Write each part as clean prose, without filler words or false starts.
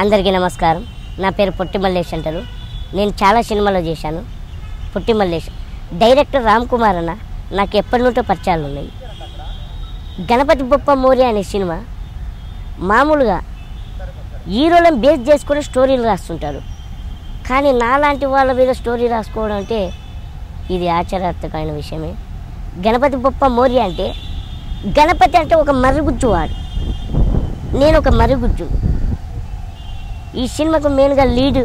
అందరికీ నమస్కారం. నా పేరు పొట్టి మల్లేష్ అంటారు. నేను చాలా సినిమాలో చేశాను. పొట్టి మల్లేష్. డైరెక్టర్ రామ్ కుమార్ అన్న నాకు ఎప్పటి నుంటో పరిచయాలు ఉన్నాయి. గణపతి బొప్ప మోరియా అనే సినిమా మామూలుగా హీరోలను బేస్ చేసుకొని స్టోరీలు రాస్తుంటారు. కానీ నాలాంటి వాళ్ళ మీద స్టోరీ రాసుకోవడం అంటే ఇది ఆశ్చర్యాత్మకమైన విషయమే. గణపతి బొప్ప మోరియా అంటే గణపతి అంటే ఒక మరుగుజ్జువాడు, నేను ఒక మరుగుజ్జు. ఈ సినిమాకు మెయిన్గా లీడ్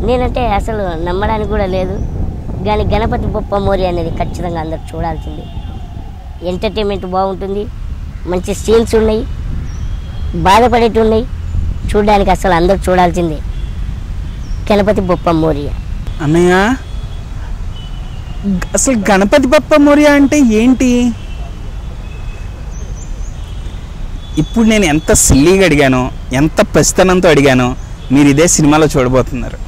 నేనంటే అసలు నమ్మడానికి కూడా లేదు. కానీ గణపతి బొప్ప మోరియా అనేది ఖచ్చితంగా అందరు చూడాల్సింది. ఎంటర్టైన్మెంట్ బాగుంటుంది, మంచి సీన్స్ ఉన్నాయి, బాధపడేటి ఉన్నాయి. చూడడానికి అసలు అందరూ చూడాల్సిందే గణపతి బొప్ప మోరియా. అన్నయ్య, అసలు గణపతి బొప్ప మోరియా అంటే ఏంటి? ఇప్పుడు నేను ఎంత సిల్లీగా అడిగానో, ఎంత ప్రస్థానంతో అడిగానో మీరు ఇదే సినిమాలో చూడబోతున్నారు.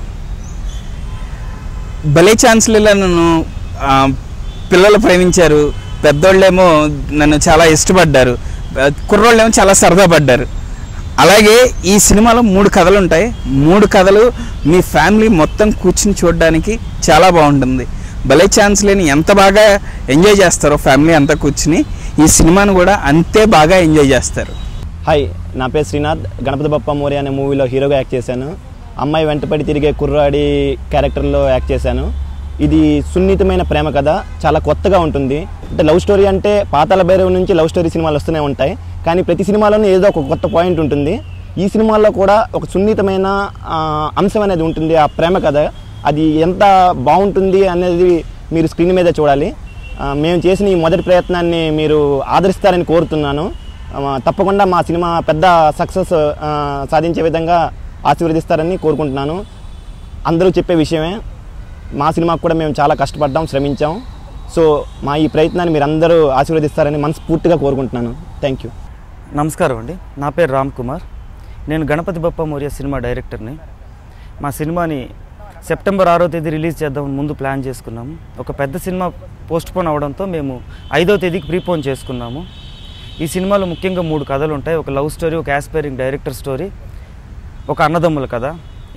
భలే ఛాన్స్లలో నన్ను పిల్లలు ప్రేమించారు, పెద్దోళ్ళేమో నన్ను చాలా ఇష్టపడ్డారు, కుర్రోళ్ళేమో చాలా సరదా పడ్డారు. అలాగే ఈ సినిమాలో 3 కథలు ఉంటాయి. 3 కథలు మీ ఫ్యామిలీ మొత్తం కూర్చుని చూడడానికి చాలా బాగుంటుంది. భలే ఛాన్స్ లేని ఎంత బాగా ఎంజాయ్ చేస్తారో ఫ్యామిలీ అంతా కూర్చుని ఈ సినిమాను కూడా అంతే బాగా ఎంజాయ్ చేస్తారు. హాయ్, నా పేరు శ్రీనాథ్. గణపతి బొప్ప మోరియా అనే మూవీలో హీరోగా యాక్ట్ చేశాను. అమ్మాయి వెంటపడి తిరిగే కుర్రాడి క్యారెక్టర్లో యాక్ట్ చేశాను. ఇది సున్నితమైన ప్రేమ కథ, చాలా కొత్తగా ఉంటుంది. అంటే లవ్ స్టోరీ అంటే పాతాళ భైరవి నుంచి లవ్ స్టోరీ సినిమాలు వస్తూనే ఉంటాయి, కానీ ప్రతి సినిమాలోనూ ఏదో ఒక కొత్త పాయింట్ ఉంటుంది. ఈ సినిమాల్లో కూడా ఒక సున్నితమైన అంశం అనేది ఉంటుంది. ఆ ప్రేమ కథ అది ఎంత బాగుంటుంది అనేది మీరు స్క్రీన్ మీద చూడాలి. మేము చేసిన ఈ మొదటి ప్రయత్నాన్ని మీరు ఆదరిస్తారని కోరుతున్నాను. తప్పకుండా మా సినిమా పెద్ద సక్సెస్ సాధించే విధంగా ఆశీర్వదిస్తారని కోరుకుంటున్నాను. అందరూ చెప్పే విషయమే, మా సినిమాకు కూడా మేము చాలా కష్టపడ్డాం, శ్రమించాం. సో మా ఈ ప్రయత్నాన్ని మీరు అందరూ ఆశీర్వదిస్తారని మనస్ఫూర్తిగా కోరుకుంటున్నాను. Thank you. నమస్కారం అండి, నా పేరు రామ్ కుమార్. నేను గణపతి బొప్ప మోరియా సినిమా డైరెక్టర్ని. మా సినిమాని సెప్టెంబర్ 6వ తేదీ రిలీజ్ చేద్దామని ముందు ప్లాన్ చేసుకున్నాము. ఒక పెద్ద సినిమా పోస్ట్పోన్ అవడంతో మేము 5వ తేదీకి ప్రీపోన్ చేసుకున్నాము. ఈ సినిమాలో ముఖ్యంగా 3 కథలు ఉంటాయి. ఒక లవ్ స్టోరీ, ఒక యాస్పైరింగ్ డైరెక్టర్ స్టోరీ, ఒక అన్నదమ్ముల కథ.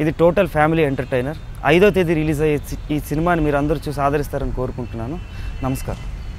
ఇది టోటల్ ఫ్యామిలీ ఎంటర్టైనర్. 5వ తేదీ రిలీజ్ అయ్యే ఈ సినిమాని మీరు అందరూ చూసి ఆదరిస్తారని కోరుకుంటున్నాను. నమస్కారం.